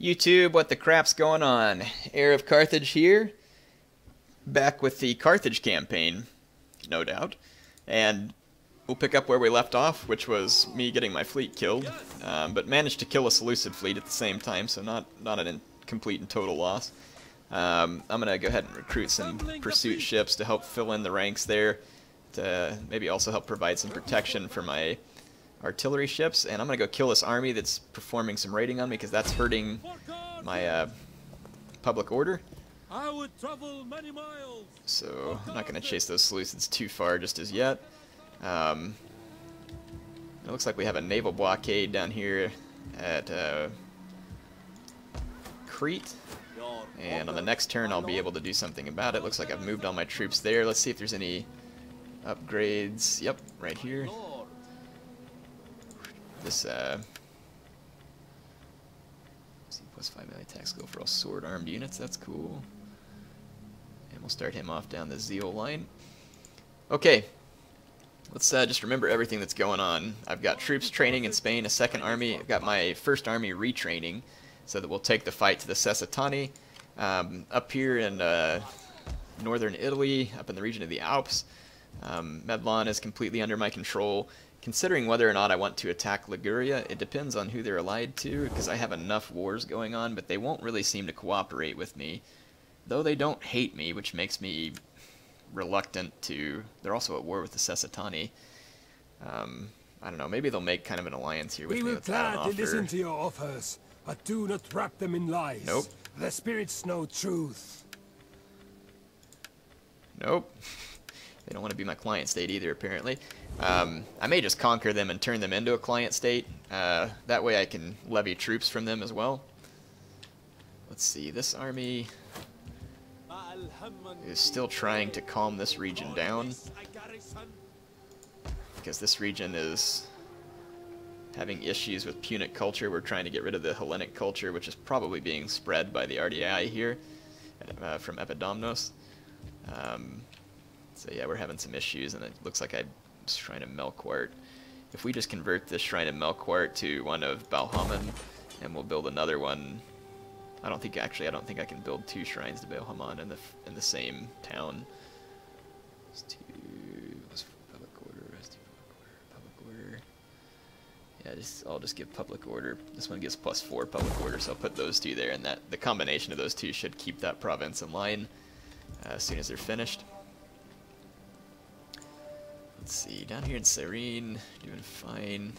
YouTube, what the crap's going on? HeirofCarthage here, back with the Carthage campaign, no doubt, and we'll pick up where we left off, which was me getting my fleet killed, but managed to kill a Seleucid fleet at the same time, so not a complete and total loss. I'm going to go ahead and recruit some pursuit ships to help fill in the ranks there, to maybe also help provide some protection for my artillery ships, and I'm going to go kill this army that's performing some raiding on me, because that's hurting my public order. I would travel many miles. So I'm not going to chase those Seleucids too far just as yet. It looks like we have a naval blockade down here at Crete, and on the next turn I'll be able to do something about it. Looks like I've moved all my troops there. Let's see if there's any upgrades. Yep, right here. This see, +5 melee attack skill for all sword armed units. That's cool. And we'll start him off down the Zeal line. Okay, let's just remember everything that's going on. I've got troops training in Spain, a second army. I've got my first army retraining, so that we'll take the fight to the Sessatani. Up here in northern Italy, up in the region of the Alps, Medlon is completely under my control. Considering whether or not I want to attack Liguria, it depends on who they're allied to, because I have enough wars going on, but they won't really seem to cooperate with me. Though they don't hate me, which makes me reluctant to... They're also at war with the Sessatani. I don't know, maybe they'll make kind of an alliance here with me. We will What's that on gladly offer? listen to your offers, but do not wrap them in lies. Nope. The spirits know truth. Nope. They don't want to be my client state either, apparently. I may just conquer them and turn them into a client state. That way I can levy troops from them as well. Let's see, this army is still trying to calm this region down, because this region is having issues with Punic culture. We're trying to get rid of the Hellenic culture, which is probably being spread by the RDI here from Epidomnos. So yeah, we're having some issues, and it looks like I'm Shrine of Melquart. If we just convert this Shrine of Melquart to one of Balhaman, and we'll build another one. I don't think I can build two shrines to Balhaman in the same town. Public order. Yeah, I'll just give public order. This one gives +4 public order, so I'll put those two there, and the combination of those two should keep that province in line as soon as they're finished. Let's see, down here in Cyrene, doing fine.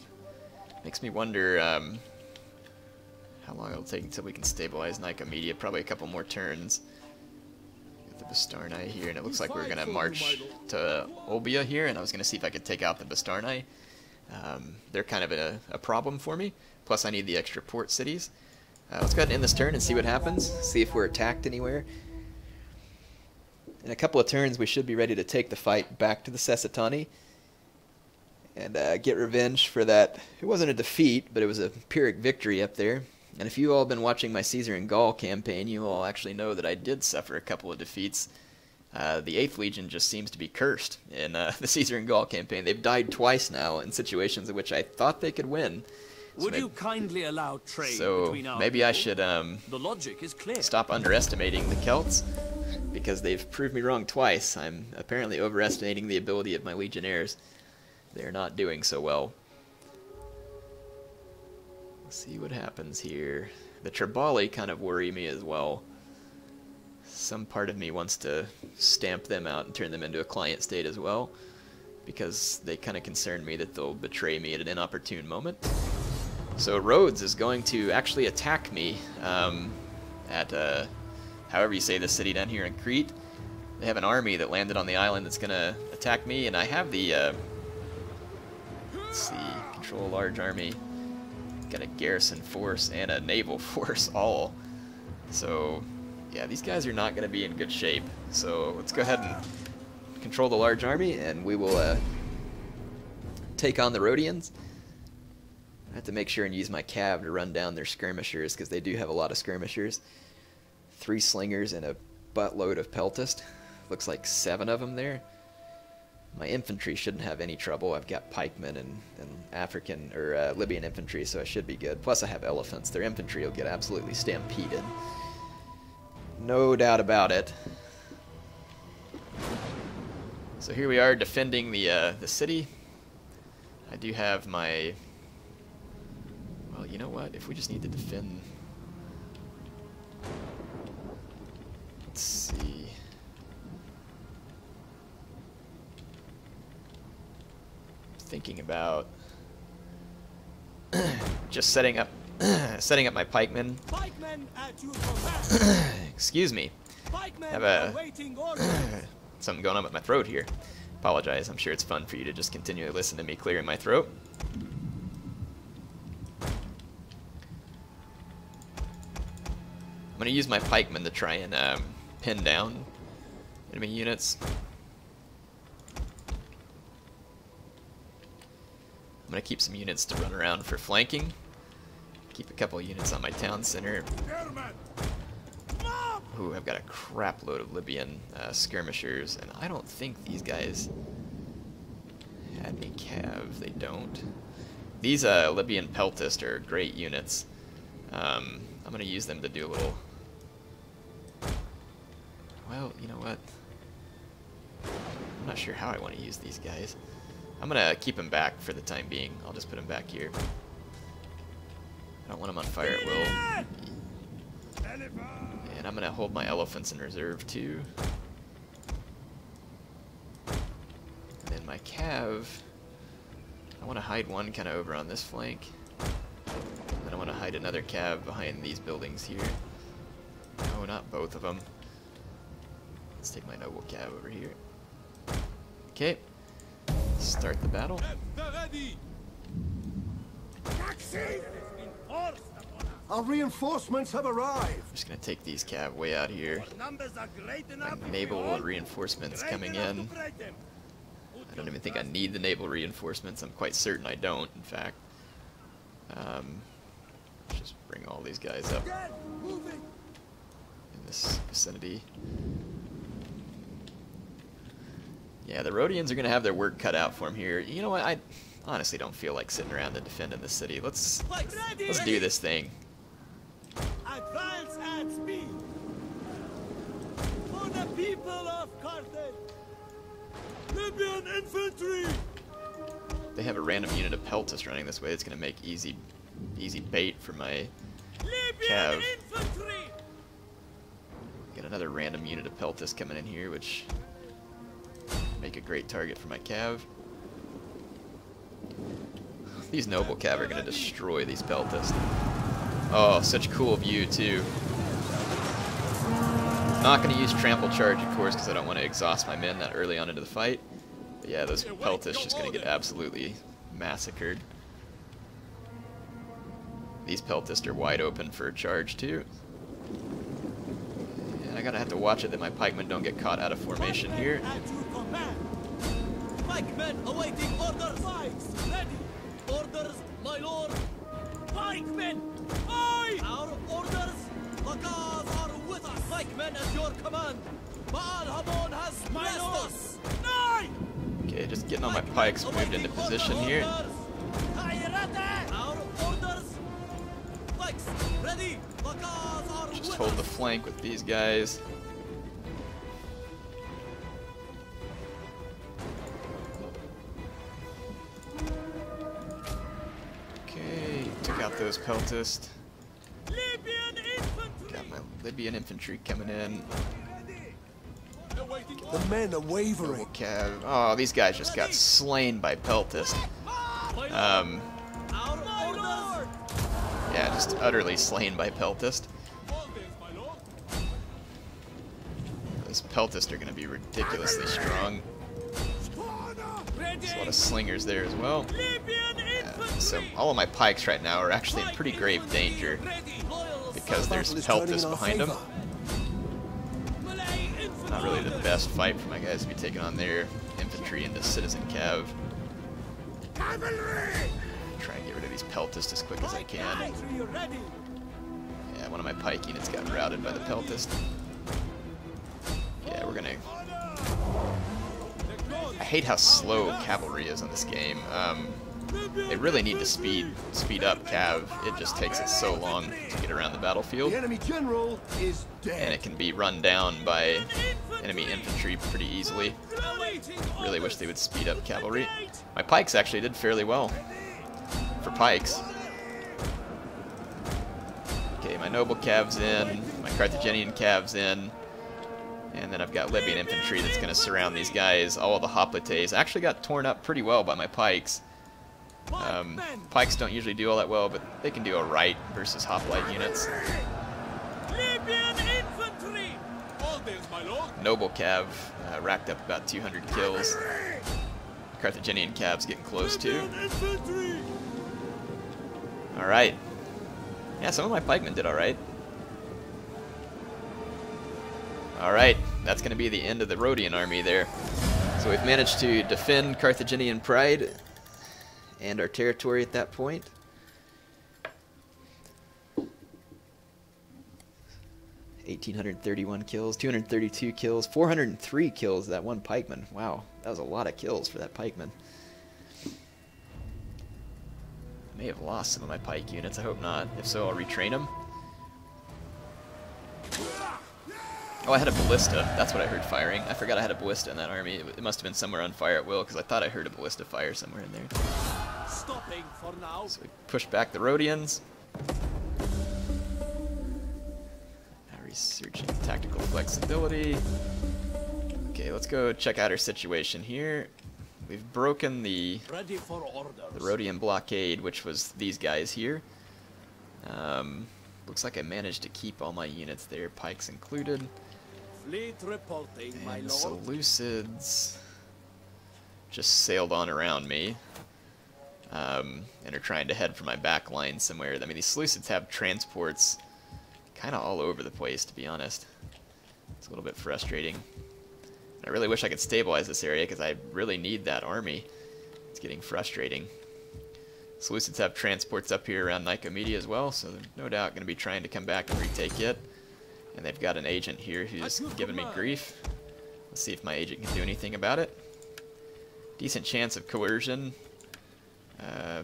Makes me wonder how long it'll take until we can stabilize Nicomedia. Probably a couple more turns. Got the Bastarnae here, and it looks like we're going to march to Olbia here, and I was going to see if I could take out the Bastarnae. They're kind of a problem for me, plus I need the extra port cities. Let's go ahead and end this turn and see what happens, see if we're attacked anywhere. In a couple of turns, we should be ready to take the fight back to the Sessatani and get revenge for that. It wasn't a defeat, but it was a Pyrrhic victory up there. And if you all have been watching my Caesar and Gaul campaign, you all actually know that I did suffer a couple of defeats. The 8th Legion just seems to be cursed in the Caesar and Gaul campaign. They've died twice now in situations in which I thought they could win. Would you kindly allow trade between our maybe I should the logic is clear. stop underestimating the Celts, because they've proved me wrong twice. I'm apparently overestimating the ability of my legionnaires. They're not doing so well. Let's see what happens here. The Tribali kind of worry me as well. Some part of me wants to stamp them out and turn them into a client state as well, because they kind of concern me that they'll betray me at an inopportune moment. So Rhodes is going to actually attack me at however you say the city down here in Crete. They have an army that landed on the island that's going to attack me, and I have the, let's see, control a large army. Got a garrison force and a naval force all. So, yeah, these guys are not going to be in good shape. So let's go ahead and control the large army, and we will take on the Rhodians. I have to make sure and use my cav to run down their skirmishers, because they do have a lot of skirmishers. 3 slingers and a buttload of peltist. Looks like 7 of them there. My infantry shouldn't have any trouble. I've got pikemen and African or Libyan infantry, so I should be good. Plus I have elephants. Their infantry will get absolutely stampeded. No doubt about it. So here we are defending the city. I do have my... Well, you know what? If we just need to defend... Let's see... Thinking about just setting up my pikemen. Excuse me. Have a something going on with my throat here. Apologize. I'm sure it's fun for you to just continually listen to me clearing my throat. I'm going to use my pikemen to try and pin down enemy units. I'm going to keep some units to run around for flanking. Keep a couple of units on my town center. Ooh, I've got a crap load of Libyan skirmishers, and I don't think these guys had any cav. They don't. These Libyan peltists are great units. I'm going to use them to do a little... Well, you know what? I'm not sure how I want to use these guys. I'm going to keep them back for the time being. I'll just put them back here. I don't want them on fire at will. And I'm going to hold my elephants in reserve too. And then my cav, I want to hide one kind of over on this flank. And then I want to hide another cav behind these buildings here. No, not both of them. Let's take my noble cav over here. Okay. Start the battle. Our reinforcements have arrived. I'm just gonna take these cav way out here. My naval reinforcements coming in. I don't even think I need the naval reinforcements. I'm quite certain I don't, in fact. Just bring all these guys up in this vicinity. Yeah, the Rhodians are going to have their work cut out for them here. You know what? I honestly don't feel like sitting around and defending the city. Let's do this thing. Advance at speed. For the people of Carthage. Libyan infantry. They have a random unit of peltists running this way. It's going to make easy bait for my cav. Got another random unit of peltists coming in here, which make a great target for my cav. These noble cav are going to destroy these peltists. Oh, such cool view too. Not going to use trample charge, of course, because I don't want to exhaust my men that early on into the fight. But yeah, those peltists just going to get absolutely massacred. These peltists are wide open for a charge too. And I gotta have to watch it that my pikemen don't get caught out of formation here. Pikemen awaiting orders. Pikes ready. Orders, my lord. Pikemen, aye. Our orders. Lakas are with us. Pikemen at your command. Baal Hamon has blessed us. Aye. Okay, just getting all my pikes moved into position here. Our orders. Pikes ready. Lakas are with us. Just hold the flank with these guys. Okay, took out those peltists. Got my Libyan infantry coming in. The men are wavering. Cav. Oh, these guys just got slain by peltists. Yeah, just utterly slain by peltist. Those peltists are going to be ridiculously strong. There's a lot of slingers there as well. So all of my pikes right now are actually in pretty grave danger because there's peltists behind them. Not really the best fight for my guys to be taking on their infantry into citizen cav. Try and get rid of these peltists as quick as I can. Yeah, one of my pike units got routed by the peltist. Yeah, we're gonna I hate how slow cavalry is in this game. They really need to speed up cav. It just takes it so long to get around the battlefield. The enemy general is dead. And it can be run down by enemy infantry pretty easily. Really wish they would speed up cavalry. My pikes actually did fairly well for pikes. Okay, my noble cav's in, my Carthaginian cav's in, and then I've got Libyan infantry that's going to surround these guys. All of the hoplites actually got torn up pretty well by my pikes. Pikes don't usually do all that well, but they can do alright versus hoplite units. Libyan infantry! Noble cav racked up about 200 kills. Carthaginian cav's getting close too. Alright. Yeah, some of my pikemen did alright. Alright, that's going to be the end of the Rhodian army there. So we've managed to defend Carthaginian pride and our territory at that point. (1,831 kills, 232 kills, 403 kills, that one pikeman. Wow, that was a lot of kills for that pikeman. I may have lost some of my pike units, I hope not. If so, I'll retrain them. Oh, I had a ballista. That's what I heard firing. I forgot I had a ballista in that army. It must have been somewhere on fire at will, because I thought I heard a ballista fire somewhere in there. Stopping for now. So we push back the Rhodians. Now researching tactical flexibility. Okay, let's go check out our situation here. We've broken the Ready for orders. Rhodian blockade, which was these guys here. Looks like I managed to keep all my units there, pikes included. Fleet reporting, my And lord. Seleucids just sailed on around me, and are trying to head for my back line somewhere. I mean, these Seleucids have transports kind of all over the place, to be honest. It's a little bit frustrating. I really wish I could stabilize this area, because I really need that army. It's getting frustrating. Seleucids have transports up here around Nicomedia as well, so they're no doubt going to be trying to come back and retake it. And they've got an agent here who's giving me grief. Let's see if my agent can do anything about it. Decent chance of coercion.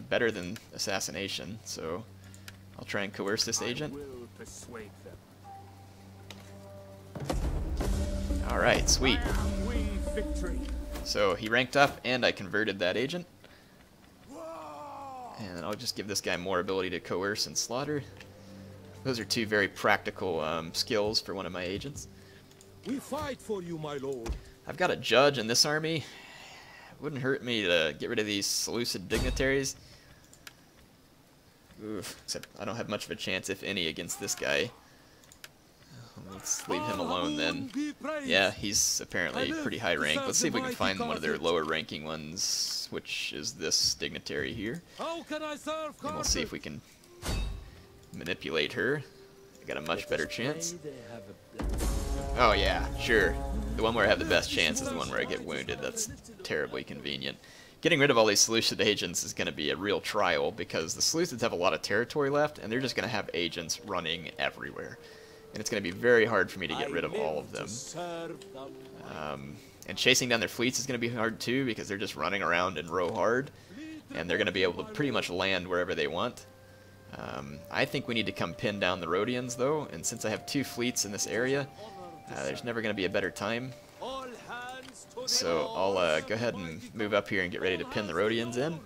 Better than assassination, so I'll try and coerce this agent. Alright, sweet. So he ranked up and I converted that agent. And I'll just give this guy more ability to coerce and slaughter. Those are two very practical skills for one of my agents. We fight for you, my lord. I've got a judge in this army. It wouldn't hurt me to get rid of these Seleucid dignitaries. Oof, except I don't have much of a chance, if any, against this guy. Let's leave him alone then. Yeah, he's apparently pretty high rank. Let's see if we can find one of their lower ranking ones, which is this dignitary here. And we'll see if we can manipulate her. I got a much better chance. Oh yeah, sure. The one where I have the best chance is the one where I get wounded. That's terribly convenient. Getting rid of all these Seleucid agents is going to be a real trial, because the Seleucids have a lot of territory left, and they're just going to have agents running everywhere. And it's going to be very hard for me to get rid of all of them. And chasing down their fleets is going to be hard too, because they're just running around in row hard, and they're going to be able to pretty much land wherever they want. I think we need to come pin down the Rhodians though, and since I have two fleets in this area, there's never going to be a better time. So I'll go ahead and move up here and get ready to pin the Rhodians in.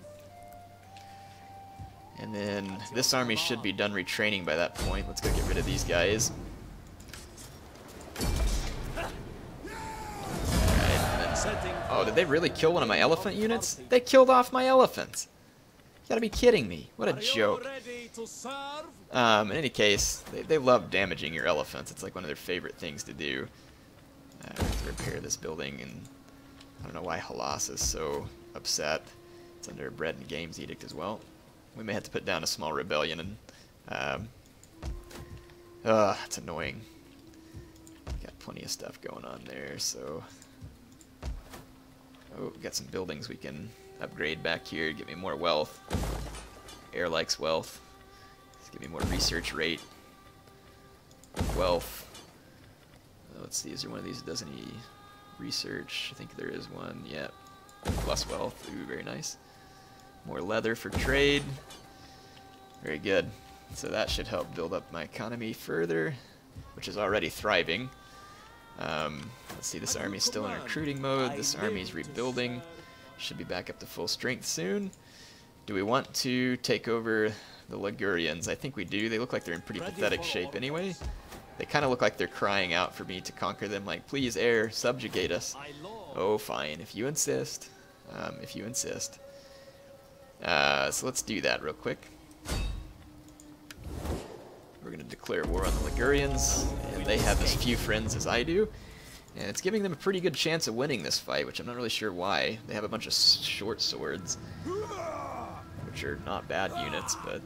And then this army should be done retraining by that point. Let's go get rid of these guys. Oh, did they really kill one of my elephant units? They killed off my elephants. You gotta be kidding me. What a joke. In any case, they love damaging your elephants. It's like one of their favorite things to do. To repair this building, and I don't know why Hellas is so upset. It's under a bread and games edict as well. We may have to put down a small rebellion, and it's annoying. Got plenty of stuff going on there, so oh, we got some buildings we can upgrade back here, get me more wealth. Air likes wealth. Let's give me more research rate. Wealth. Let's see, is there one of these that does any research? I think there is one. Yep. Plus wealth. Ooh, very nice. More leather for trade. Very good. So that should help build up my economy further, which is already thriving. Let's see, this army's still in recruiting mode. This army's rebuilding. Should be back up to full strength soon. Do we want to take over the Ligurians? I think we do. They look like they're in pretty pathetic shape anyway. They kind of look like they're crying out for me to conquer them, like, please, heir, subjugate us. Oh, fine, if you insist. If you insist. So let's do that real quick. We're going to declare war on the Ligurians, and they have as few friends as I do. And it's giving them a pretty good chance of winning this fight, which I'm not really sure why. They have a bunch of short swords, which are not bad units, but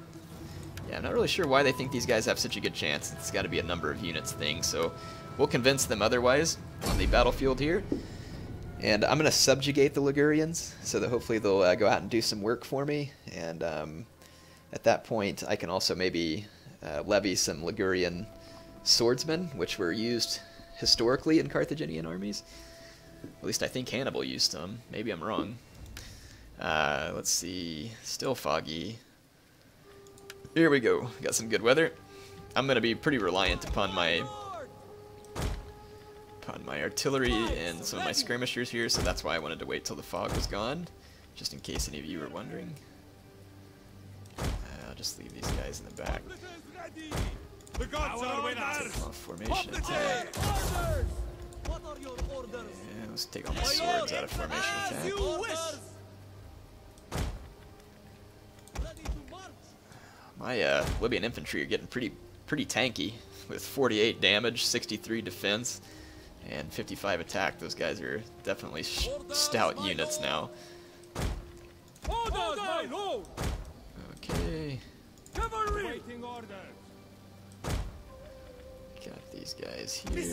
yeah, I'm not really sure why they think these guys have such a good chance. It's got to be a number of units thing, so we'll convince them otherwise on the battlefield here. And I'm going to subjugate the Ligurians, so that hopefully they'll go out and do some work for me. And at that point, I can also maybe levy some Ligurian swordsmen, which were used historically in Carthaginian armies. At least I think Hannibal used some. Maybe I'm wrong. Let's see. Still foggy. Here we go. Got some good weather. I'm going to be pretty reliant upon my artillery and some of my skirmishers here, so that's why I wanted to wait till the fog was gone, just in case any of you were wondering. I'll just leave these guys in the back. The gods are with us. Formation attack. Yeah, let's take all my swords out of formation attack. My Libyan infantry are getting pretty tanky, with 48 damage, 63 defense, and 55 attack. Those guys are definitely stout units now. Okay. Got these guys here.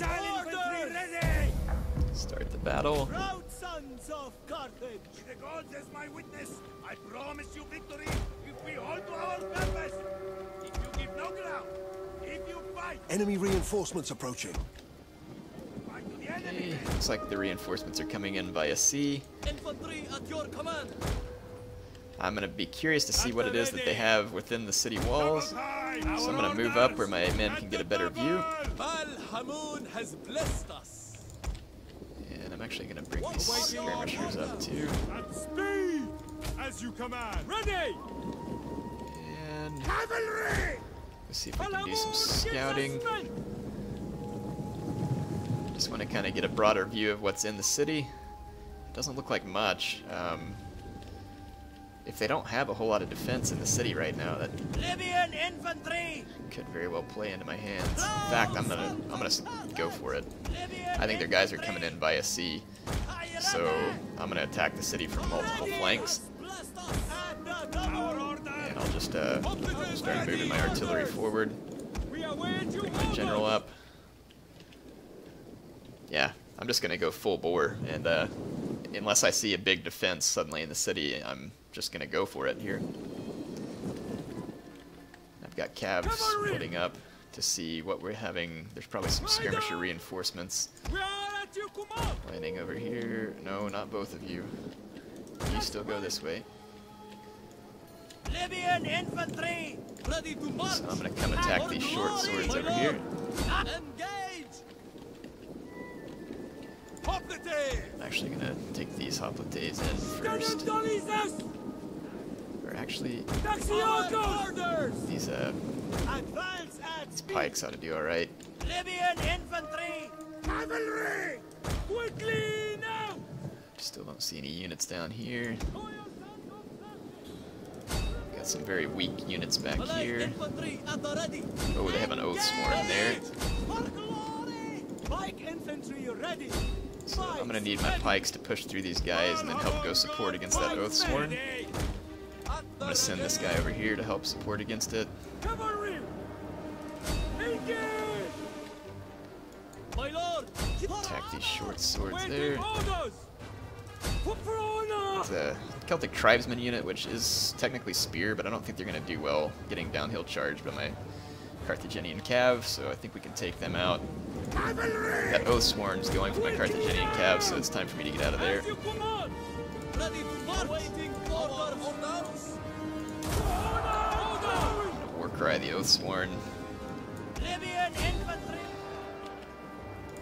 Start the battle. Proud sons of Carthage. The gods as my witness, I promise you victory if we hold to our purpose. If you give no ground, if you fight. Enemy reinforcements approaching. Okay, looks like the reinforcements are coming in via sea. Infantry at your command. I'm going to be curious to see what it is that they have within the city walls. So I'm going to move up where my men can get a better view. Al-Hamun has blessed us. And I'm actually going to bring these skirmishers up too. At speed, as you command. Ready. And Cavalry. let's see if we can do some scouting. Just want to kind of get a broader view of what's in the city. Doesn't look like much. If they don't have a whole lot of defense in the city right now, that Libyan infantry could very well play into my hands. In fact, I'm gonna go for it. I think their guys are coming in via sea, so I'm gonna attack the city from multiple flanks. And I'll just start moving my artillery forward. Bring my general up. Yeah, I'm just gonna go full bore, and unless I see a big defense suddenly in the city, I'm just gonna go for it here. I've got calves putting up to see what we're having. There's probably some skirmisher reinforcements landing over here. No, not both of you. You still go this way. Libyan infantry ready to march. So I'm gonna come attack these short swords over here. Engage. I'm actually gonna take these hoplites in first. Or actually, these pikes ought to do all right. Libyan infantry. Cavalry. Quickly now. Still don't see any units down here. Got some very weak units back here. Oh, they have an Oathsworn there. Pike infantry ready. So I'm gonna need my pikes to push through these guys and then help go support against that Oathsworn. I'm gonna send this guy over here to help support against it. Attack these short swords there. It's a Celtic tribesman unit, which is technically spear, but I don't think they're gonna do well getting downhill charged by my Carthaginian cav, so I think we can take them out. That Oathsworn is going for my Carthaginian cav, so it's time for me to get out of there. Ready to march. Waiting orders. Warcry the Oathsworn. Libyan infantry.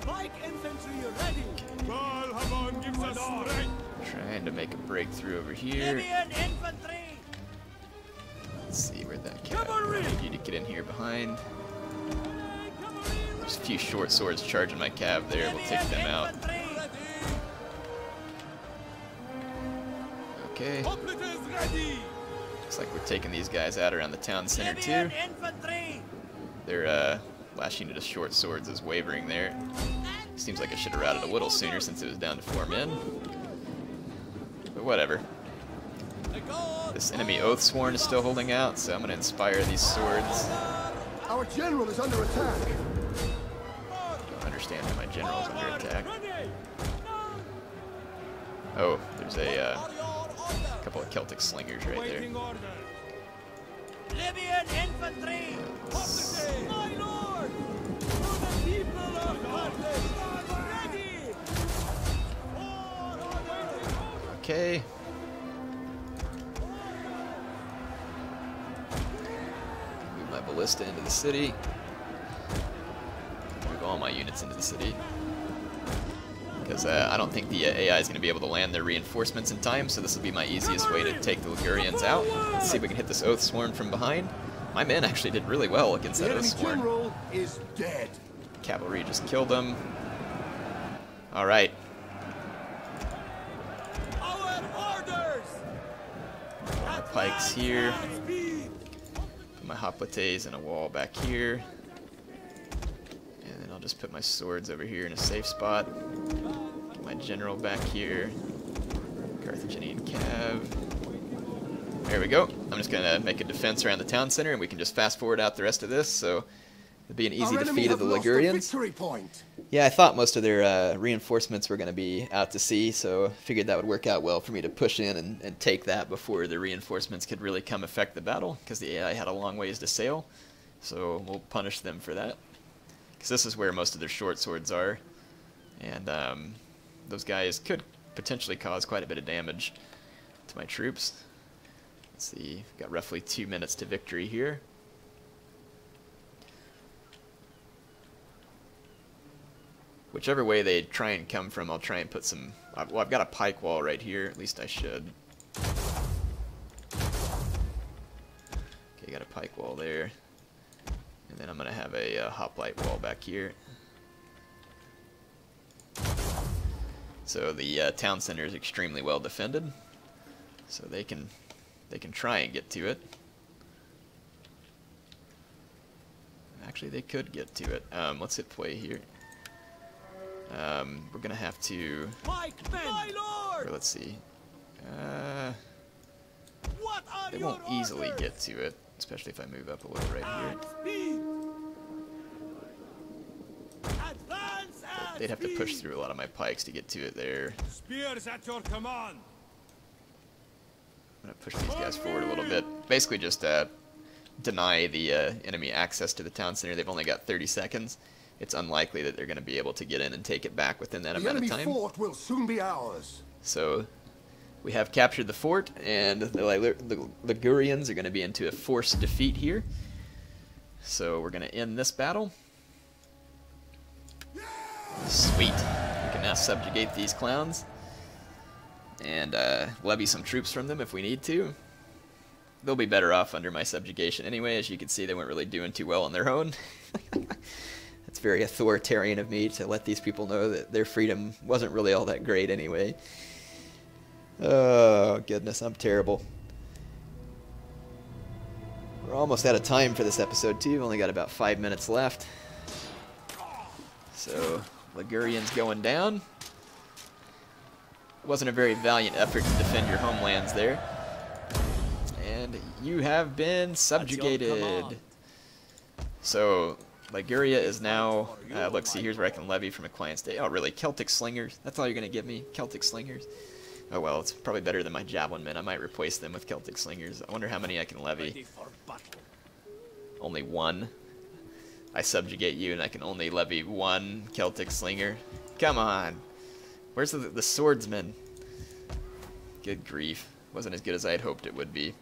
Pike infantry ready. Balhamon gives us strength. Trying to make a breakthrough over here. Libyan infantry. Let's see where that cat. I need you to get in here behind. There's a few short swords charging my cav there. We'll take them out. Okay. Looks like we're taking these guys out around the town center too. Their last unit of short swords is wavering there. Seems like I should have routed a little sooner since it was down to 4 men. But whatever. This enemy Oathsworn is still holding out, so I'm going to inspire these swords. Our general is under attack. Don't understand how my general's under attack. Oh, there's a couple of Celtic slingers right there. Libyan infantry. My lord. For the people of Carthage. Ready. Okay. Move my ballista into the city. Move all my units into the city. Because I don't think the AI is going to be able to land their reinforcements in time, so this will be my easiest way to take the Ligurians out. Let's see if we can hit this Oathsworn from behind. My men actually did really well against that Oathsworn. The enemy general is dead. Cavalry just killed him. Alright. Our orders. My pikes here. Put my hoplites in a wall back here. And then I'll just put my swords over here in a safe spot. Get my general back here. Carthaginian cav. There we go. I'm just going to make a defense around the town center, and we can just fast forward out the rest of this, so it'll be an easy defeat of the Ligurians. Yeah, I thought most of their reinforcements were going to be out to sea, so I figured that would work out well for me to push in and take that before the reinforcements could really come affect the battle, because the AI had a long ways to sail, so we'll punish them for that. Because this is where most of their short swords are, and those guys could potentially cause quite a bit of damage to my troops. Let's see, we've got roughly 2 minutes to victory here. Whichever way they try and come from, I'll try and put some... Well, I've got a pike wall right here, at least I should. Okay, got a pike wall there. And then I'm going to have a hoplite wall back here. So the town center is extremely well defended. So they can try and get to it. Actually, they could get to it. Let's hit play here. We're gonna have to. Or let's see. They won't easily get to it, especially if I move up a little right here. They'd have to push through a lot of my pikes to get to it there. Spears at your command. I'm gonna push these guys forward a little bit. Basically, just deny the enemy access to the town center. They've only got 30 seconds. It's unlikely that they're going to be able to get in and take it back within that amount of time. The enemy fort will soon be ours. So we have captured the fort, and the Ligurians are going to be into a forced defeat here. So we're going to end this battle. Sweet. We can now subjugate these clowns and levy some troops from them if we need to. They'll be better off under my subjugation anyway. As you can see, they weren't really doing too well on their own. It's very authoritarian of me to let these people know that their freedom wasn't really all that great anyway. Oh, goodness, I'm terrible. We're almost out of time for this episode, too. We've only got about 5 minutes left. So, Ligurians going down. It wasn't a very valiant effort to defend your homelands there. And you have been subjugated. So, Liguria is now, look, see, here's where I can levy from a client state. Oh, really? Celtic slingers? That's all you're going to give me? Celtic slingers? Oh, well, it's probably better than my javelin men. I might replace them with Celtic slingers. I wonder how many I can levy. Only one. I subjugate you, and I can only levy one Celtic slinger. Come on. Where's the swordsman? Good grief. Wasn't as good as I had hoped it would be.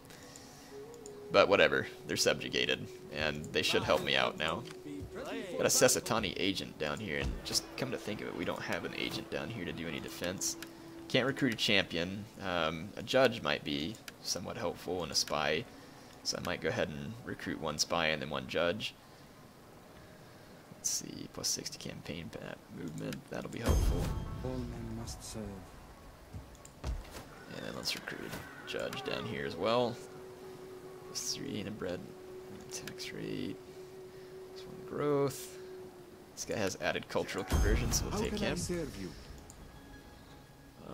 But whatever. They're subjugated. And they should help me out now. Got a Sesatani agent down here. And just come to think of it, we don't have an agent down here to do any defense. Can't recruit a champion. A judge might be somewhat helpful, and a spy. So I might go ahead and recruit one spy and then one judge. Let's see, plus 60 campaign movement. That'll be helpful. All men must serve. And then let's recruit a judge down here as well. Plus 3 in a bread tax rate. This one growth. This guy has added cultural conversion, so we'll take him.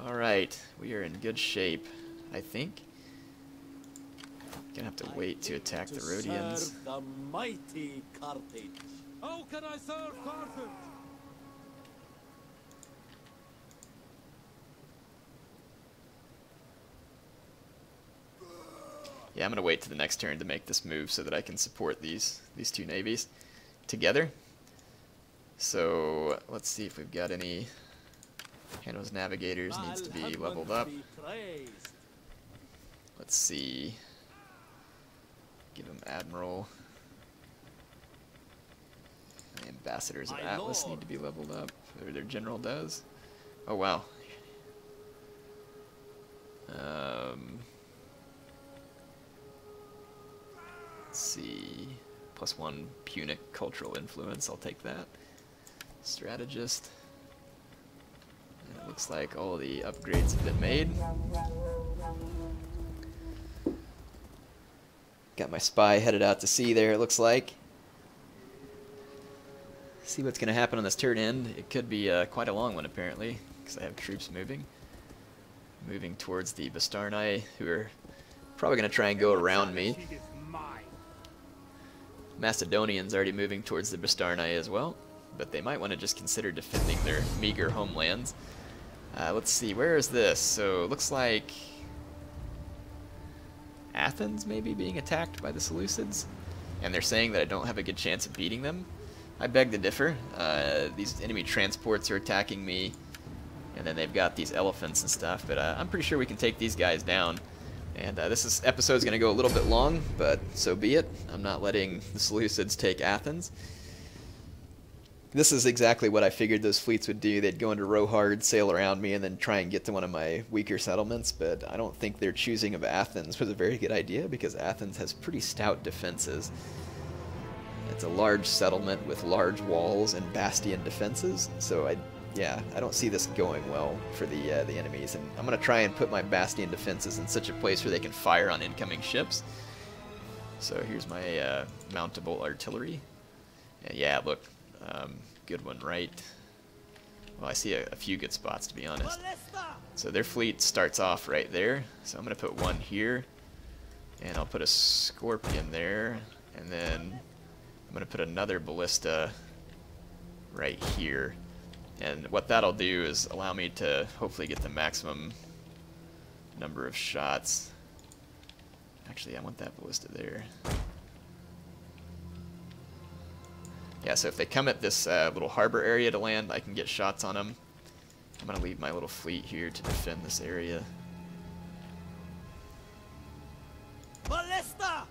Alright, we are in good shape, I think. Gonna have to wait to attack the Rhodians. The mighty Carthage. How can I serve Carthage? Yeah, I'm gonna wait to the next turn to make this move so that I can support these two navies together. So let's see if we've got any. Hanno's navigators needs to be leveled up. Let's see. Give him admiral. The ambassadors of Atlas need to be leveled up. Or their general does. Oh wow. Let's see. +1 Punic cultural influence. I'll take that. Strategist. And it looks like all the upgrades have been made. Got my spy headed out to sea there, it looks like. See what's going to happen on this turn end. It could be quite a long one, apparently, because I have troops moving. Moving towards the Bastarnae, who are probably going to try and go around me. Macedonians already moving towards the Bastarnae as well, but they might want to just consider defending their meager homelands. Let's see, where is this? So it looks like Athens maybe being attacked by the Seleucids, and they're saying that I don't have a good chance of beating them. I beg to differ. These enemy transports are attacking me, and then they've got these elephants and stuff, but I'm pretty sure we can take these guys down. And this episode's going to go a little bit long, but so be it. I'm not letting the Seleucids take Athens. This is exactly what I figured those fleets would do. They'd go into row hard, sail around me, and then try and get to one of my weaker settlements, but I don't think their choosing of Athens was a very good idea, because Athens has pretty stout defenses. It's a large settlement with large walls and bastion defenses, so I don't see this going well for the enemies, and I'm going to try and put my bastion defenses in such a place where they can fire on incoming ships. So here's my mountable artillery, and yeah, look, good one, right? Well, I see a few good spots, to be honest. So their fleet starts off right there, so I'm going to put one here, and I'll put a Scorpion there, and then I'm going to put another ballista right here. And what that'll do is allow me to hopefully get the maximum number of shots. Actually, I want that ballista there. Yeah, so if they come at this little harbor area to land, I can get shots on them. I'm going to leave my little fleet here to defend this area. Ballista!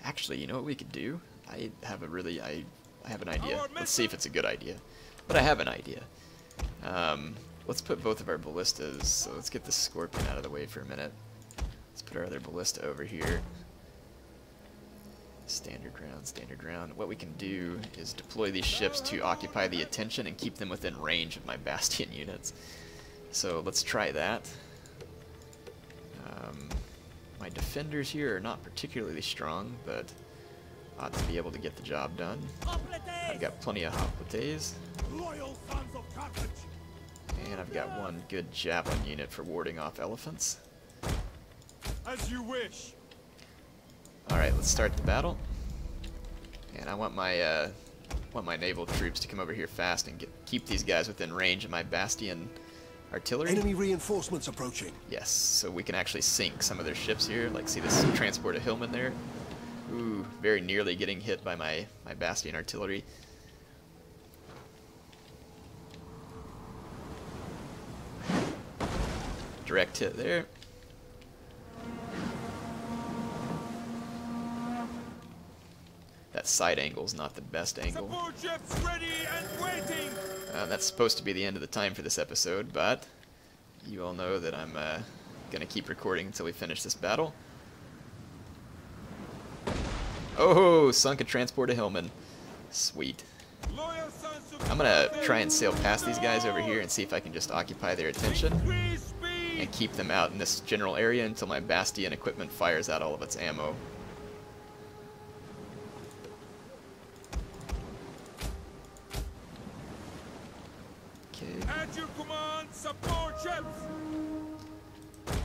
Actually, you know what we could do? I have an idea. Let's see if it's a good idea. But I have an idea. Let's put both of our ballistas, so let's get the Scorpion out of the way for a minute. Let's put our other ballista over here. Standard ground, standard ground. What we can do is deploy these ships to occupy the attention and keep them within range of my bastion units. So let's try that. My defenders here are not particularly strong, but ought to be able to get the job done. I've got plenty of hoplites. Loyal sons of Carthage. And I've got one good javelin unit for warding off elephants. As you wish. Alright, let's start the battle. And I want my naval troops to come over here fast and keep these guys within range of my bastion artillery. Enemy reinforcements approaching. Yes, so we can actually sink some of their ships here. Like, see this transport of hillmen there? Ooh, very nearly getting hit by my bastion artillery. direct hit there. That side angle is not the best angle. Support ships ready and waiting. That's supposed to be the end of the time for this episode, but you all know that I'm going to keep recording until we finish this battle. Oh, sunk a transport of Hillmen. Sweet. I'm going to try and sail past these guys over here and see if I can just occupy their attention and keep them out in this general area until my Bastion equipment fires out all of its ammo. Okay. At your command, support ships.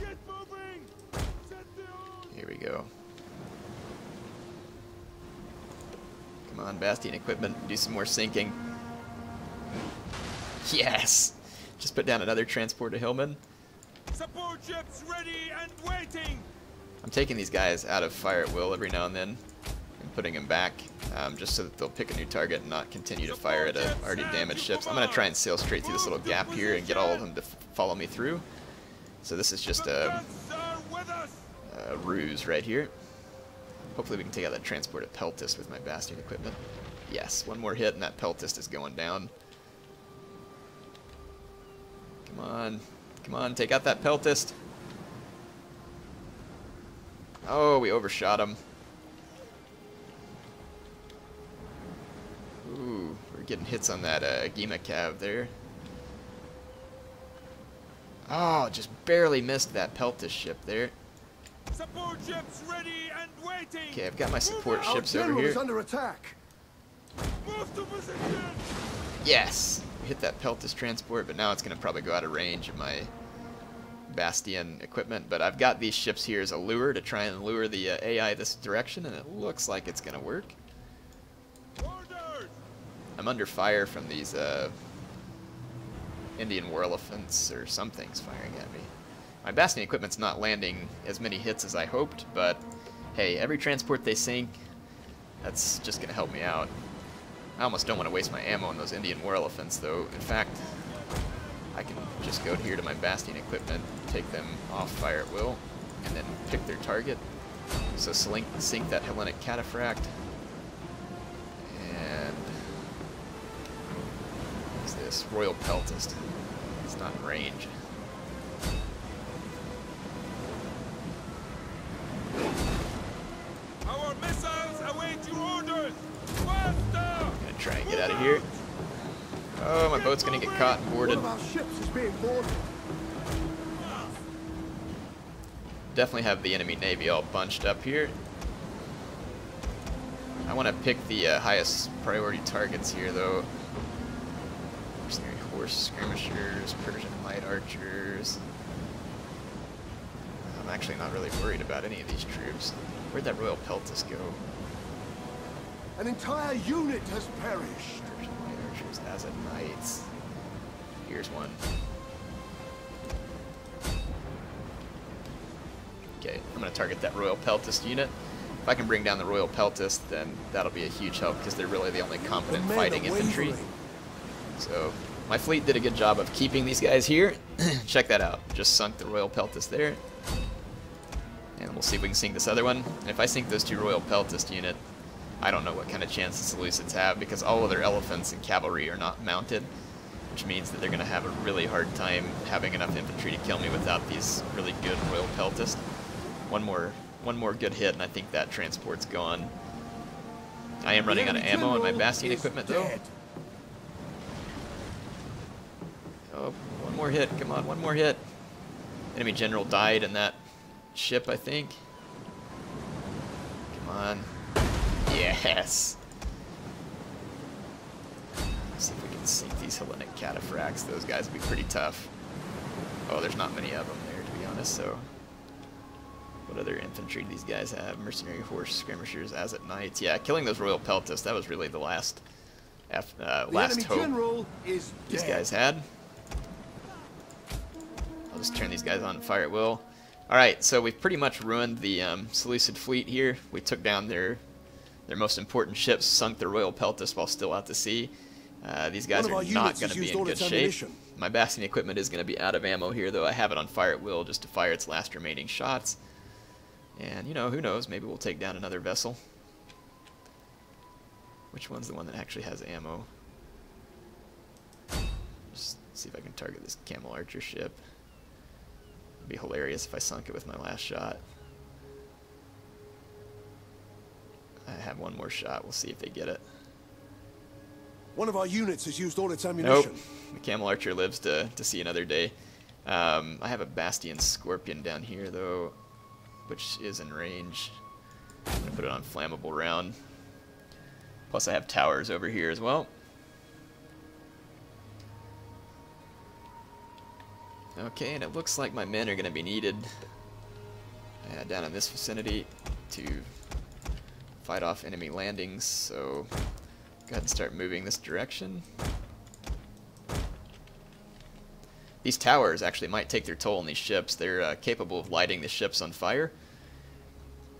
Get moving. Set the order. Here we go. Come on, Bastion equipment, do some more sinking. Yes! Just put down another transport to Hillman. Support ships ready and waiting. I'm taking these guys out of fire at will every now and then and putting them back just so that they'll pick a new target and not continue to fire at already damaged ships. I'm going to try and sail straight through this little gap here and get all of them to follow me through. So this is just a ruse right here. Hopefully we can take out that transport at Peltist with my Bastion equipment. Yes, one more hit and that Peltist is going down. Come on, take out that Peltist. Oh, we overshot him. Ooh, we're getting hits on that Gema Cav there. Oh, just barely missed that Peltist ship there. Support ships ready and waiting. Okay, I've got my support ships over here. Under attack. Move to position. Yes, we hit that Peltist transport, but now it's going to probably go out of range of my Bastion equipment. But I've got these ships here as a lure to try and lure the AI this direction, and it looks like it's going to work. Orders. I'm under fire from these Indian war elephants or something's firing at me. My Bastion equipment's not landing as many hits as I hoped, but hey, every transport they sink, that's just going to help me out. I almost don't want to waste my ammo on those Indian war elephants, though. In fact, I can just go here to my Bastion equipment, take them off fire at will, and then pick their target. So sink that Hellenic Cataphract. And what's this? Royal Peltist. It's not in range. Our missiles await your orders. Faster! I'm gonna try and get out of here. Oh, my boat's gonna get caught and boarded. One of our ships is being boarded. Definitely have the enemy navy all bunched up here. I want to pick the highest priority targets here, though. Mercenary horse skirmishers, Persian light archers. I'm actually not really worried about any of these troops. Where'd that Royal Peltist go? An entire unit has perished. Persian light archers, Azad knights. Here's one. Okay, I'm going to target that Royal Peltist unit. If I can bring down the Royal Peltist, then that'll be a huge help because they're really the only competent fighting infantry. So my fleet did a good job of keeping these guys here. Check that out. Just sunk the Royal Peltist there. And we'll see if we can sink this other one. And if I sink those two Royal Peltist unit, I don't know what kind of chance the Seleucids have because all of their elephants and cavalry are not mounted, which means that they're going to have a really hard time having enough infantry to kill me without these really good Royal Peltist. One more good hit, and I think that transport's gone. I am running out of ammo on my Bastion equipment, though. Oh, one more hit. Come on, one more hit. Enemy general died in that ship, I think. Come on. Yes. Let's see if we can sink these Hellenic Cataphracts. Those guys will be pretty tough. Oh, there's not many of them there, to be honest, so... What other infantry do these guys have? Mercenary horse skirmishers, Azad knights. Yeah, killing those Royal Peltists, that was really the last hope these guys had. I'll just turn these guys on fire at will. Alright, so we've pretty much ruined the Seleucid fleet here. We took down their most important ships, sunk the Royal Peltist while still out to sea. These guys are not going to be in good shape. My Bastion equipment is going to be out of ammo here, though I have it on fire at will just to fire its last remaining shots. And, you know, who knows, maybe we'll take down another vessel. Which one's the one that actually has ammo? Just see if I can target this camel archer ship. It'd be hilarious if I sunk it with my last shot. I have one more shot, we'll see if they get it. One of our units has used all its ammunition. Nope. The camel archer lives to see another day. I have a Bastion Scorpion down here, though, which is in range. I'm going to put it on flammable round. Plus I have towers over here as well. Okay, and it looks like my men are going to be needed down in this vicinity to fight off enemy landings, so go ahead and start moving this direction. These towers actually might take their toll on these ships. They're capable of lighting the ships on fire,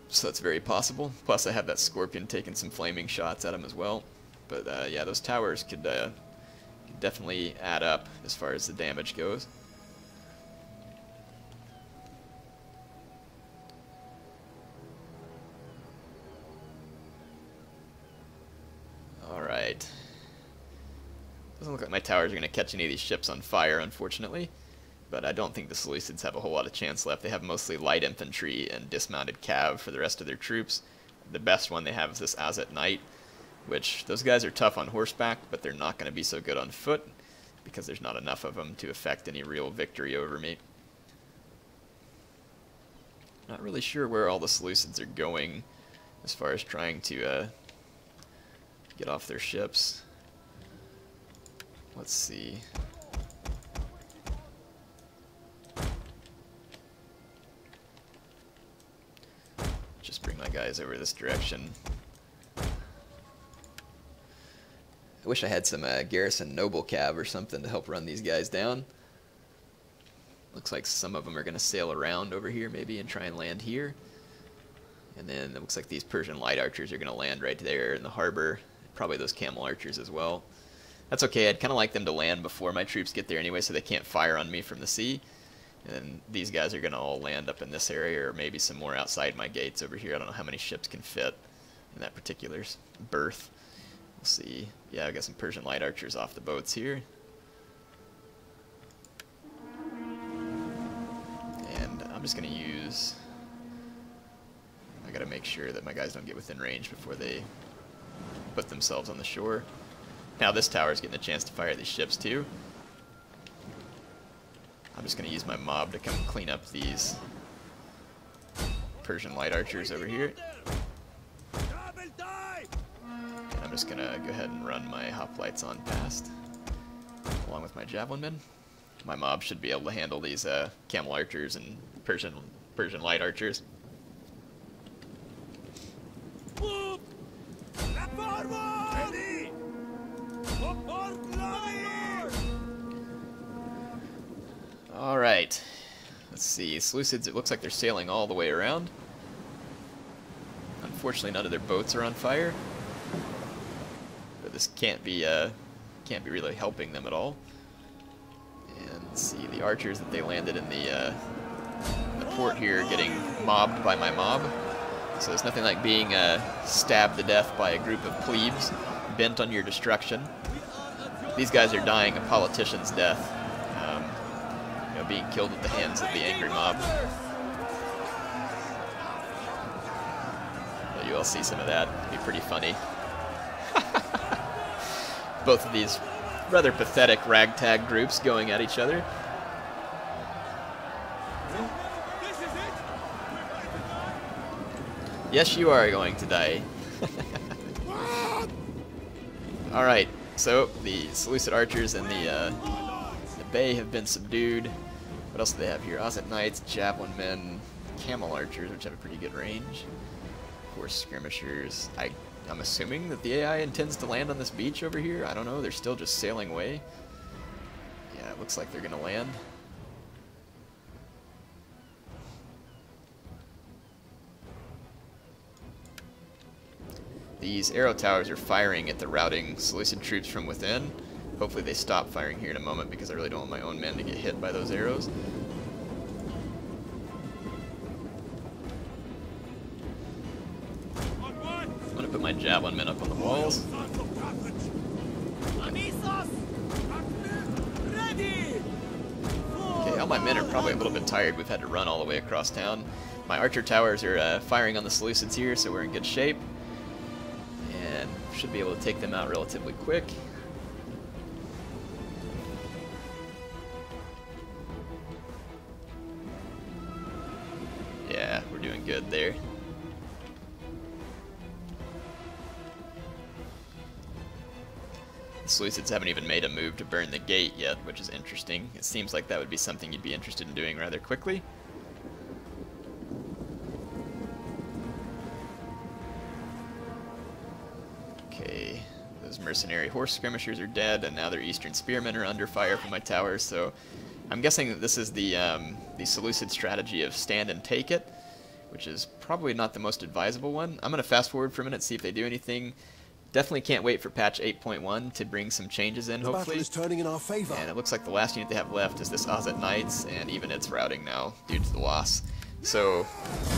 so that's very possible. Plus I have that Scorpion taking some flaming shots at them as well. But yeah, those towers could definitely add up as far as the damage goes. Alright. Doesn't look like my towers are going to catch any of these ships on fire, unfortunately. But I don't think the Seleucids have a whole lot of chance left. They have mostly light infantry and dismounted cav for the rest of their troops. The best one they have is this Azet Knight, which those guys are tough on horseback, but they're not going to be so good on foot because there's not enough of them to affect any real victory over me. Not really sure where all the Seleucids are going as far as trying to get off their ships. Let's see. Just bring my guys over this direction. I wish I had some garrison noble cav or something to help run these guys down. Looks like some of them are going to sail around over here maybe and try and land here. And then it looks like these Persian light archers are going to land right there in the harbor. Probably those camel archers as well. That's okay, I'd kind of like them to land before my troops get there anyway so they can't fire on me from the sea. And then these guys are going to all land up in this area or maybe some more outside my gates over here. I don't know how many ships can fit in that particular berth. We'll see. Yeah, I got some Persian light archers off the boats here. And I'm just going to use... I got to make sure that my guys don't get within range before they put themselves on the shore. Now this tower is getting a chance to fire these ships too. I'm just going to use my mob to come clean up these Persian light archers over here. And I'm just going to go ahead and run my hoplites on past, along with my javelin men. My mob should be able to handle these camel archers and Persian light archers. Alright, let's see, Seleucids, it looks like they're sailing all the way around. Unfortunately, none of their boats are on fire. But this can't be really helping them at all. And let's see, the archers that they landed in the port here are getting mobbed by my mob. So it's nothing like being stabbed to death by a group of plebes bent on your destruction. These guys are dying a politician's death. Being killed at the hands of the angry mob. But you all see some of that. It'd be pretty funny. Both of these rather pathetic ragtag groups going at each other. Yes, you are going to die. Alright, so the Seleucid archers and the bay have been subdued. What else do they have here? Azet Knights, Javelin Men, Camel Archers, which have a pretty good range. Horse Skirmishers. I'm assuming that the AI intends to land on this beach over here. I don't know, they're still just sailing away. Yeah, it looks like they're going to land. These arrow towers are firing at the routing Seleucid troops from within. Hopefully they stop firing here in a moment because I really don't want my own men to get hit by those arrows. I'm going to put my javelin men up on the walls. Okay, all my men are probably a little bit tired. We've had to run all the way across town. My archer towers are firing on the Seleucids here, so we're in good shape. And should be able to take them out relatively quick. Yeah, we're doing good there. The Seleucids haven't even made a move to burn the gate yet, which is interesting. It seems like that would be something you'd be interested in doing rather quickly. Okay, those mercenary horse skirmishers are dead, and now their eastern spearmen are under fire from my towers, so I'm guessing that this is the Seleucid strategy of stand and take it, which is probably not the most advisable one. I'm going to fast forward for a minute, see if they do anything. Definitely can't wait for patch 8.1 to bring some changes in, hopefully. The battle is turning in our favor. And it looks like the last unit they have left is this Ozet Knights, and even it's routing now due to the loss. So,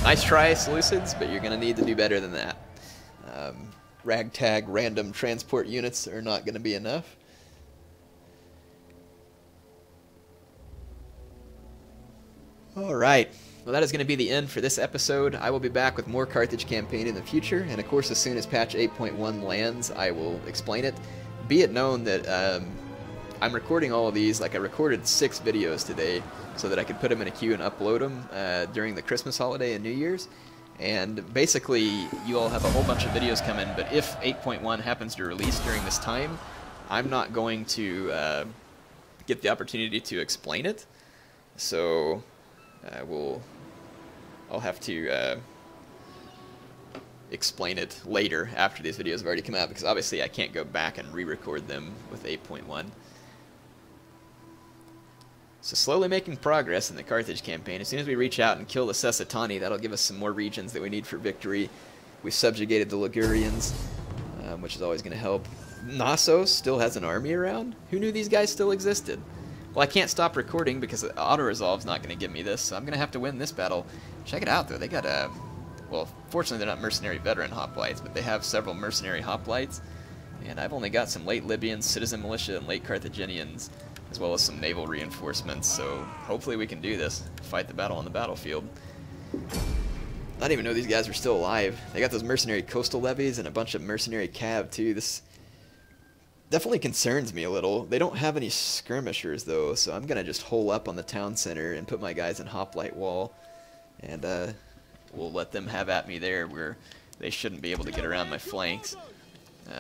nice try, Seleucids, but you're going to need to do better than that. Ragtag random transport units are not going to be enough. Alright, well that is going to be the end for this episode. I will be back with more Carthage campaign in the future, and of course as soon as patch 8.1 lands, I will explain it. Be it known that I'm recording all of these, like I recorded 6 videos today, so that I could put them in a queue and upload them during the Christmas holiday and New Year's. And basically, you all have a whole bunch of videos coming, but if 8.1 happens to release during this time, I'm not going to get the opportunity to explain it. So I'll have to explain it later after these videos have already come out, because obviously I can't go back and re-record them with 8.1. So slowly making progress in the Carthage campaign. As soon as we reach out and kill the Sessatani, that'll give us some more regions that we need for victory. We've subjugated the Ligurians, which is always going to help. Knossos still has an army around? Who knew these guys still existed? Well, I can't stop recording because auto-resolve's not going to give me this, so I'm going to have to win this battle. Check it out, though. They got a... Well, fortunately they're not mercenary veteran hoplites, but they have several mercenary hoplites. And I've only got some late Libyans, citizen militia, and late Carthaginians, as well as some naval reinforcements, so hopefully we can do this. Fight the battle on the battlefield. I didn't even know these guys were still alive. They got those mercenary coastal levies and a bunch of mercenary cav, too. This definitely concerns me a little. They don't have any skirmishers, though, so I'm going to just hole up on the town center and put my guys in hoplite wall. And we'll let them have at me there, where they shouldn't be able to get around my flanks.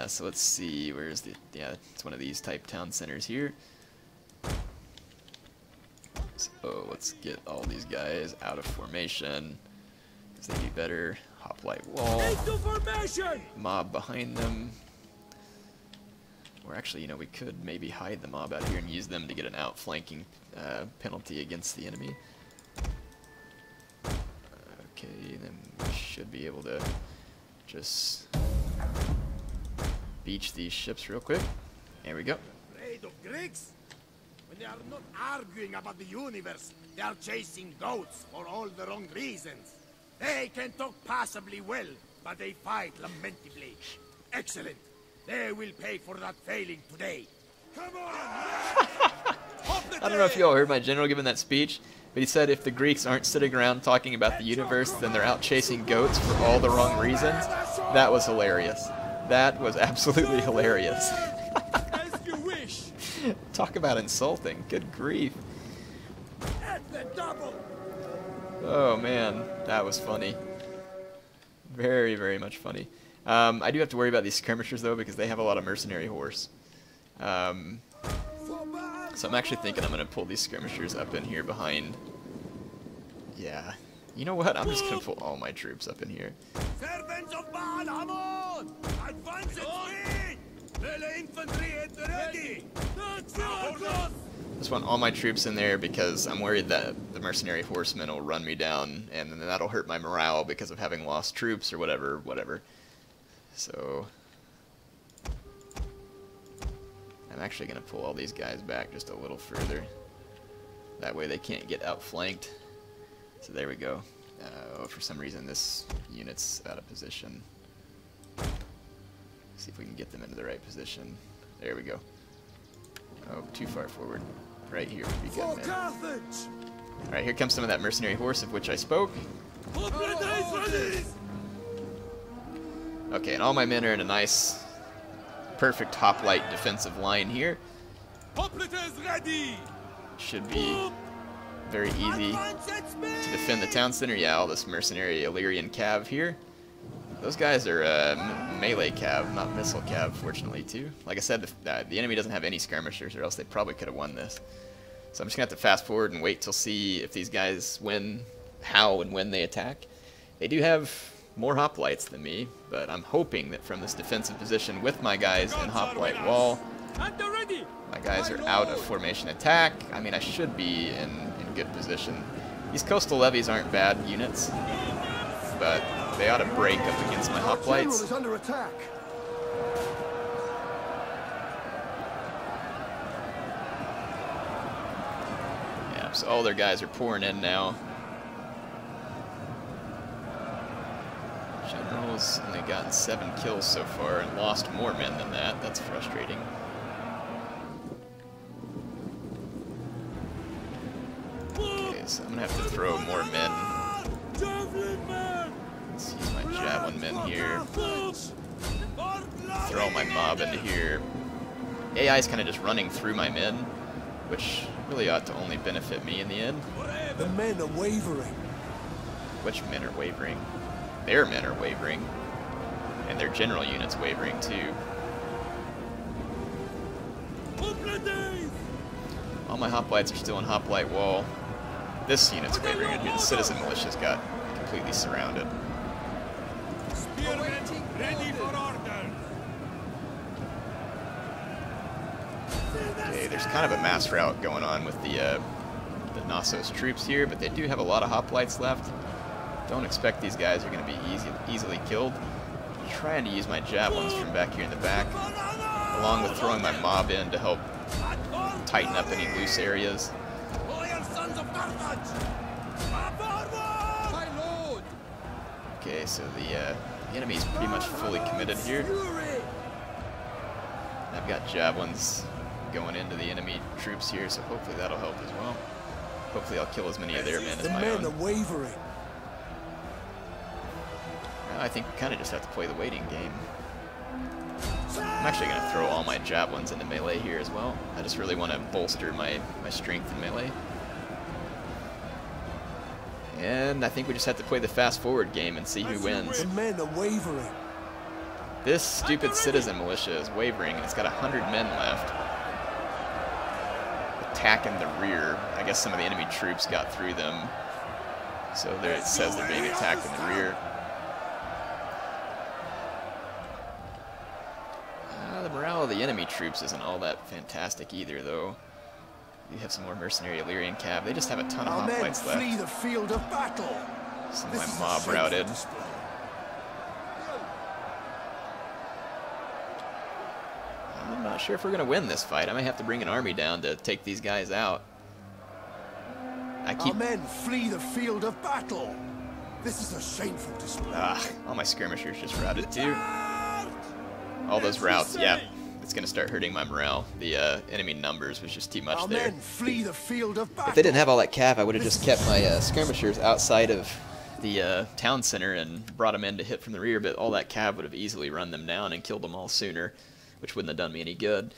So let's see, where's the... Yeah, it's one of these type town centers here. So let's get all these guys out of formation, because they do better. Hoplite wall. Mob behind them. Or actually, you know, we could maybe hide the mob out here and use them to get an outflanking penalty against the enemy. Okay, then we should be able to just beach these ships real quick. There we go. Afraid of Greeks? When they are not arguing about the universe, they are chasing goats for all the wrong reasons. They can talk passably well, but they fight lamentably. Excellent. They will pay for that failing today. Come on! I don't know if you all heard my general giving that speech, but he said if the Greeks aren't sitting around talking about the universe, then they're out chasing goats for all the wrong reasons. That was hilarious. That was absolutely hilarious. Talk about insulting. Good grief. Oh man, that was funny. Very, very much funny. I do have to worry about these skirmishers though, because they have a lot of mercenary horse. So I'm actually thinking I'm going to pull these skirmishers up in here behind. Yeah. You know what? I'm just going to pull all my troops up in here. Servants of Baal, Hamon! Advance at speed! Melee infantry at the ready! Just want all my troops in there because I'm worried that the mercenary horsemen will run me down, and then that'll hurt my morale because of having lost troops or whatever. So I'm actually going to pull all these guys back just a little further. That way they can't get outflanked. So there we go. Oh, for some reason this unit's out of position. See if we can get them into the right position. There we go. Oh, too far forward. Right here would be good, man. Alright, here comes some of that mercenary horse of which I spoke. Okay, and all my men are in a nice, perfect hoplite defensive line here. Should be very easy to defend the town center. Yeah, all this mercenary Illyrian cav here. Those guys are melee cav, not missile cav, fortunately, too. Like I said, the enemy doesn't have any skirmishers, or else they probably could have won this. So I'm just going to have to fast forward and wait till see if these guys win, how and when they attack. They do have more hoplites than me, but I'm hoping that from this defensive position with my guys in hoplite wall, my guys are out of formation attack. I mean, I should be in good position. These coastal levies aren't bad units, but they ought to break up against my hoplites. Yeah, so all their guys are pouring in now. General's only gotten 7 kills so far and lost more men than that. That's frustrating. Okay, so I'm gonna have to throw more men. Let's use my javelin men here. Throw my mob into here. AI is kind of just running through my men, which really ought to only benefit me in the end. The men are wavering. Which men are wavering? Their men are wavering. And their general unit's wavering too. All my hoplites are still in hoplite wall. This unit's wavering, and the citizen militia's got completely surrounded. Ready for order. Okay, there's kind of a mass rout going on with the Knossos troops here, but they do have a lot of hoplites left. Don't expect these guys are going to be easily killed. I'm trying to use my javelins from back here in the back, along with throwing my mob in to help tighten up any loose areas. Okay, so the enemy's pretty much fully committed here. I've got javelins going into the enemy troops here, so hopefully that'll help as well. Hopefully I'll kill as many of their men as my own. The men are wavering. I think we kind of just have to play the waiting game. I'm actually going to throw all my javelins into melee here as well. I just really want to bolster my strength in melee. And I think we just have to play the fast-forward game and see who wins. The men are wavering. This stupid citizen militia is wavering, and it's got 100 men left. Attacking the rear. I guess some of the enemy troops got through them. So there it says they're being attacked in the rear. The morale of the enemy troops isn't all that fantastic either, though. You have some more mercenary Illyrian cav. They just have a ton of hoplites left. Flee the field of battle. Some of my mob routed. I'm not sure if we're going to win this fight. I might have to bring an army down to take these guys out. Our men flee the field of battle. This is a shameful display. All my skirmishers just routed too. All those routes, yeah. It's going to start hurting my morale. The enemy numbers was just too much there. Men flee the field of battle. If they didn't have all that cav, I would have just kept my skirmishers outside of the town center and brought them in to hit from the rear, but all that cav would have easily run them down and killed them all sooner, which wouldn't have done me any good.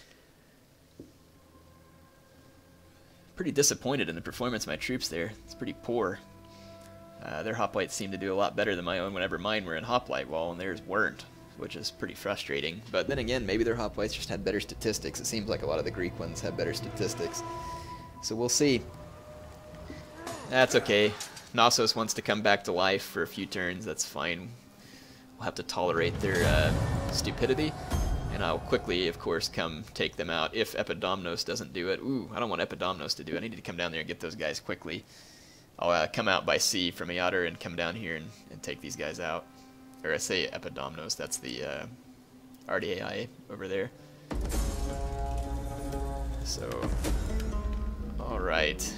Pretty disappointed in the performance of my troops there. It's pretty poor. Their hoplites seem to do a lot better than my own whenever mine were in hoplite wall, and theirs weren't, which is pretty frustrating. But then again, maybe their hoplites just had better statistics. It seems like a lot of the Greek ones have better statistics. So we'll see. That's okay. Knossos wants to come back to life for a few turns. That's fine. We'll have to tolerate their stupidity. And I'll quickly, of course, come take them out if Epidomnos doesn't do it. Ooh, I don't want Epidomnos to do it. I need to come down there and get those guys quickly. I'll come out by sea from Iater and come down here and take these guys out. Or I say Epidomnos, that's the RDAI over there. So, alright.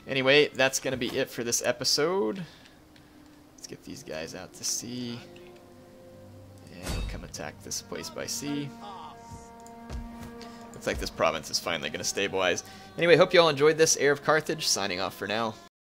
Anyway, that's going to be it for this episode. Let's get these guys out to sea. And we'll come attack this place by sea. Looks like this province is finally going to stabilize. Anyway, hope you all enjoyed this. Heir of Carthage, signing off for now.